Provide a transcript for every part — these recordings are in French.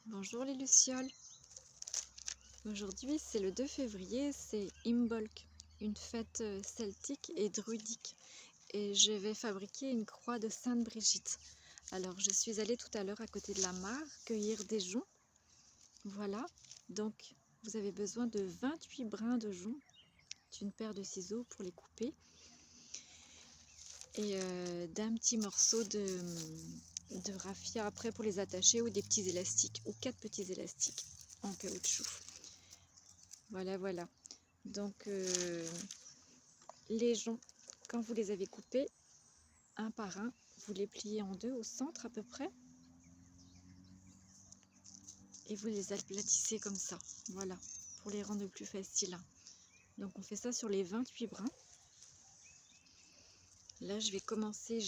Bonjour les lucioles. Aujourd'hui c'est le 2 février, c'est Imbolc, une fête celtique et druidique. Et je vais fabriquer une croix de Sainte Brigitte. Alors je suis allée tout à l'heure à côté de la mare cueillir des joncs. Voilà, donc vous avez besoin de 28 brins de joncs, d'une paire de ciseaux pour les couper. Et d'un petit morceau de raffia après pour les attacher, ou des petits élastiques, ou 4 petits élastiques en caoutchouc. Voilà. Donc les joncs, quand vous les avez coupés un par un, vous les pliez en deux au centre à peu près. Et vous les aplatissez comme ça. Voilà, pour les rendre plus faciles. Donc on fait ça sur les 28 brins. Là j'ai commencé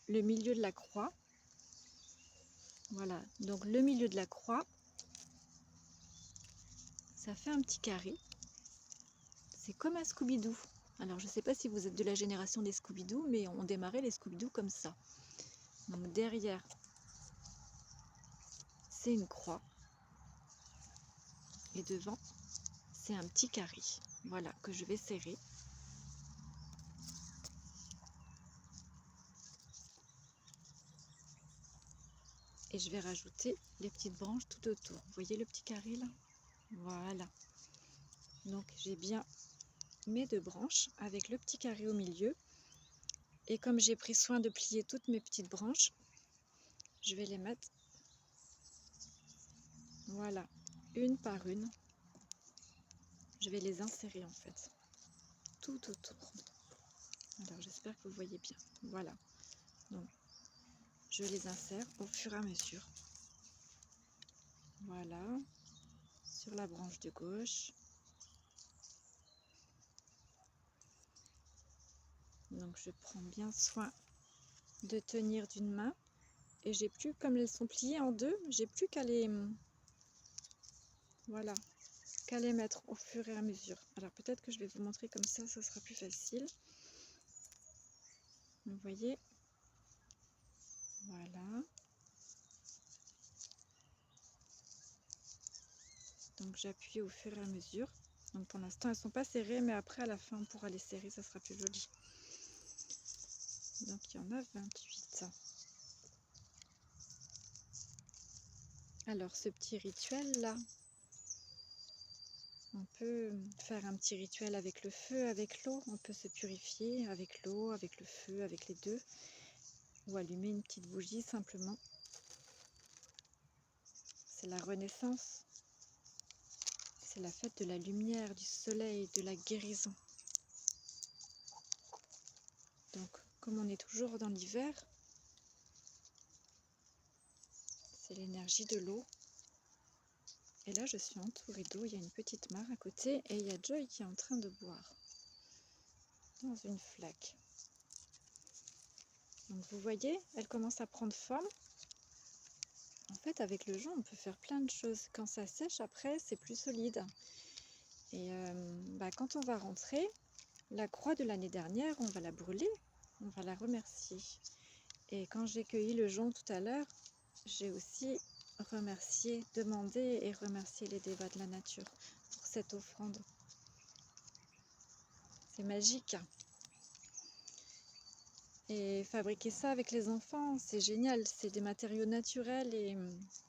le milieu de la croix. Voilà, donc le milieu de la croix, ça fait un petit carré. C'est comme un Scooby-Doo. Alors je ne sais pas si vous êtes de la génération des Scooby-Doo, mais on démarrait les Scooby-Doo comme ça. Donc derrière, c'est une croix. Et devant, c'est un petit carré. Voilà, que je vais serrer. Et je vais rajouter les petites branches tout autour. Vous voyez le petit carré là? Voilà. Donc j'ai bien mes deux branches avec le petit carré au milieu. Et comme j'ai pris soin de plier toutes mes petites branches, je vais les mettre, voilà, une par une. Je vais les insérer en fait, tout autour. Alors j'espère que vous voyez bien. Voilà. Donc je les insère au fur et à mesure. Voilà. Sur la branche de gauche. Donc je prends bien soin de tenir d'une main. Et j'ai plus, comme elles sont pliées en deux, j'ai plus qu'à les, voilà, qu'à les mettre au fur et à mesure. Alors peut-être que je vais vous montrer comme ça sera plus facile. Vous voyez, voilà. Donc j'appuie au fur et à mesure. Donc pour l'instant elles sont pas serrées, mais après à la fin on pourra les serrer, ça sera plus joli. Donc il y en a 28. Alors ce petit rituel là, on peut faire un petit rituel avec le feu, avec l'eau. On peut se purifier avec l'eau, avec le feu, avec les deux. Ou allumer une petite bougie simplement. C'est la renaissance. C'est la fête de la lumière, du soleil, de la guérison. Donc comme on est toujours dans l'hiver, c'est l'énergie de l'eau. Et là, je suis entourée d'eau. Il y a une petite mare à côté et il y a Joy qui est en train de boire dans une flaque. Donc vous voyez, elle commence à prendre forme. En fait, avec le jonc, on peut faire plein de choses. Quand ça sèche, après, c'est plus solide. Et quand on va rentrer, la croix de l'année dernière, on va la brûler, on va la remercier. Et quand j'ai cueilli le jonc tout à l'heure, j'ai aussi remercié, demandé et remercié les dévots de la nature pour cette offrande. C'est magique. Et fabriquer ça avec les enfants, c'est génial. C'est des matériaux naturels et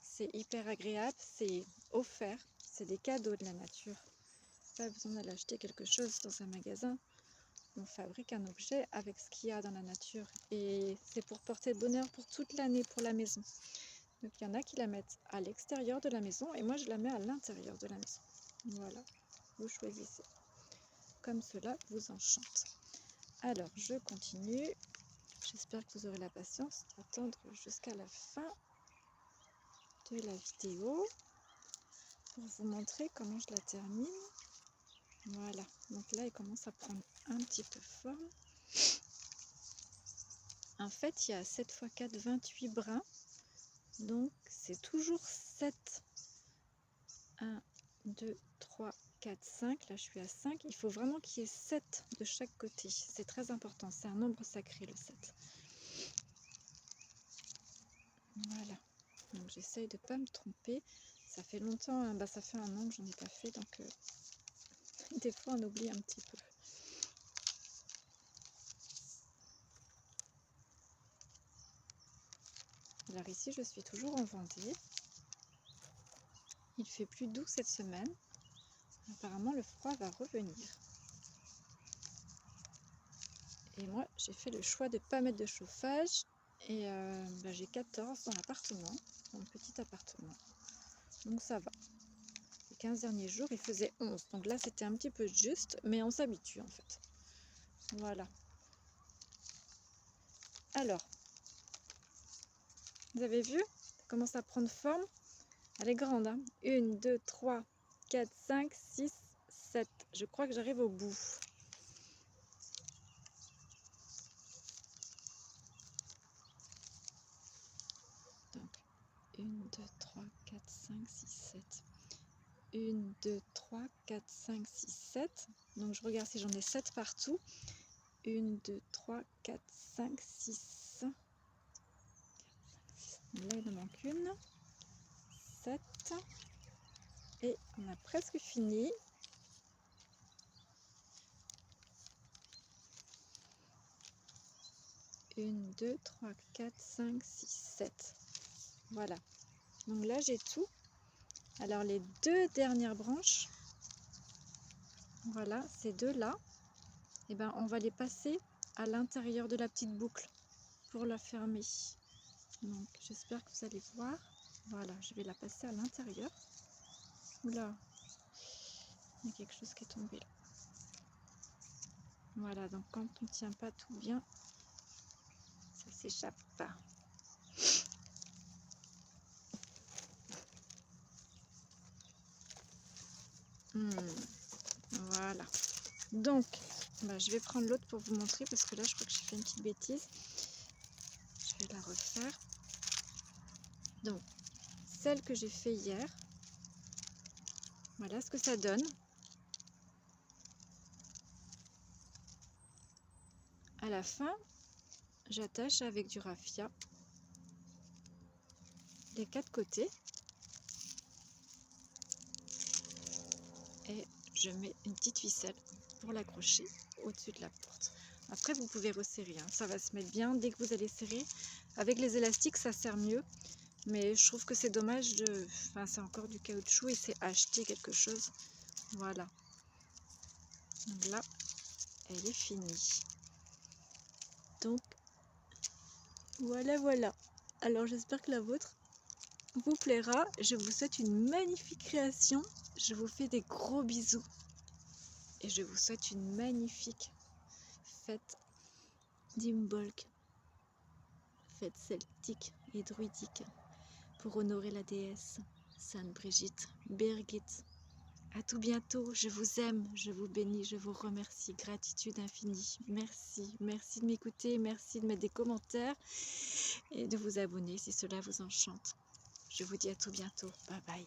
c'est hyper agréable. C'est offert. C'est des cadeaux de la nature. Pas besoin d'aller acheter quelque chose dans un magasin. On fabrique un objet avec ce qu'il y a dans la nature. Et c'est pour porter le bonheur pour toute l'année pour la maison. Donc il y en a qui la mettent à l'extérieur de la maison et moi je la mets à l'intérieur de la maison. Voilà, vous choisissez. Comme cela vous enchante. Alors je continue. J'espère que vous aurez la patience d'attendre jusqu'à la fin de la vidéo pour vous montrer comment je la termine. Voilà, donc là il commence à prendre un petit peu forme. En fait, il y a 7 x 4, 28 brins. Donc c'est toujours 7. 1, 2, 3, 4, 5. Là je suis à 5. Il faut vraiment qu'il y ait 7 de chaque côté. C'est très important. C'est un nombre sacré le 7. Voilà. Donc Donc j'essaye de ne pas me tromper. Ça fait longtemps, hein, bah, ça fait 1 an que j'en ai pas fait, donc des fois on oublie un petit peu. Alors ici je suis toujours en Vendée. Il fait plus doux cette semaine. Apparemment le froid va revenir. Et moi j'ai fait le choix de ne pas mettre de chauffage. Et bah, j'ai 14 dans l'appartement, dans le petit appartement. Donc ça va. Les 15 derniers jours il faisait 11. Donc là c'était un petit peu juste, mais on s'habitue en fait. Voilà. Alors, vous avez vu? Ça commence à prendre forme. Elle est grande, hein. 1, 2, 3, 4, 5, 6, 7. Je crois que j'arrive au bout. Donc, 1, 2, 3, 4, 5, 6, 7. 1, 2, 3, 4, 5, 6, 7. Donc, je regarde si j'en ai 7 partout. 1, 2, 3, 4, 5, 6. Là, il en manque une. 7. Et on a presque fini. 1, 2, 3, 4, 5, 6, 7. Voilà. Donc là, j'ai tout. Alors, les 2 dernières branches, voilà, ces 2-là, eh ben, on va les passer à l'intérieur de la petite boucle pour la fermer. Donc, j'espère que vous allez voir. Voilà, je vais la passer à l'intérieur. Oula, il y a quelque chose qui est tombé là. Voilà, donc quand on ne tient pas tout bien, ça s'échappe pas. Voilà. Donc, bah, je vais prendre l'autre pour vous montrer parce que là, je crois que j'ai fait une petite bêtise. Je vais la refaire. Donc, celle que j'ai fait hier, voilà ce que ça donne. À la fin, j'attache avec du raffia les 4 côtés et je mets une petite ficelle pour l'accrocher au-dessus de la porte. Après, vous pouvez resserrer, hein. Ça va se mettre bien dès que vous allez serrer. Avec les élastiques, ça sert mieux, mais je trouve que c'est dommage de... Enfin, c'est encore du caoutchouc et c'est acheter quelque chose. Voilà. Donc là, elle est finie. Donc, voilà, voilà. Alors, j'espère que la vôtre vous plaira. Je vous souhaite une magnifique création. Je vous fais des gros bisous. Et je vous souhaite une magnifique fête d'Imbolc. Fête celtique et druidique. Pour honorer la déesse Sainte Brigitte Birgit. À tout bientôt. Je vous aime, je vous bénis, je vous remercie. Gratitude infinie. Merci. Merci de m'écouter. Merci de mettre des commentaires et de vous abonner si cela vous enchante. Je vous dis à tout bientôt. Bye bye.